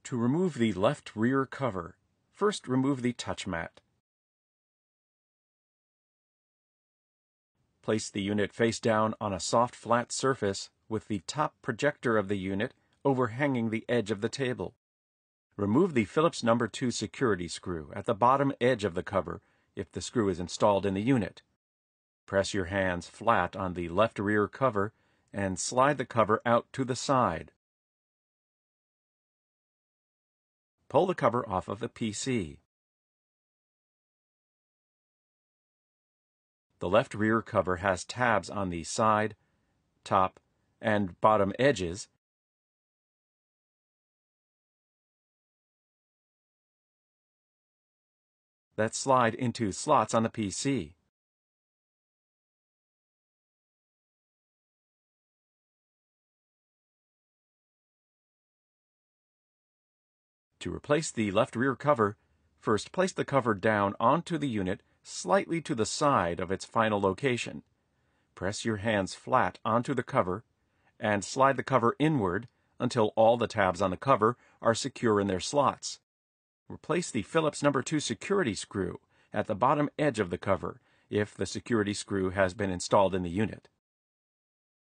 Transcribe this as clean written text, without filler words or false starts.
To remove the left rear cover, first remove the TouchMat. Place the unit face down on a soft flat surface with the top projector of the unit overhanging the edge of the table. Remove the Phillips No. 2 security screw at the bottom edge of the cover if the screw is installed in the unit. Press your hands flat on the left rear cover and slide the cover out to the side. Pull the cover off of the PC. The left rear cover has tabs on the side, top, and bottom edges that slide into slots on the PC. To replace the left rear cover, first place the cover down onto the unit slightly to the side of its final location. Press your hands flat onto the cover and slide the cover inward until all the tabs on the cover are secure in their slots. Replace the Phillips No. 2 security screw at the bottom edge of the cover if the security screw has been installed in the unit.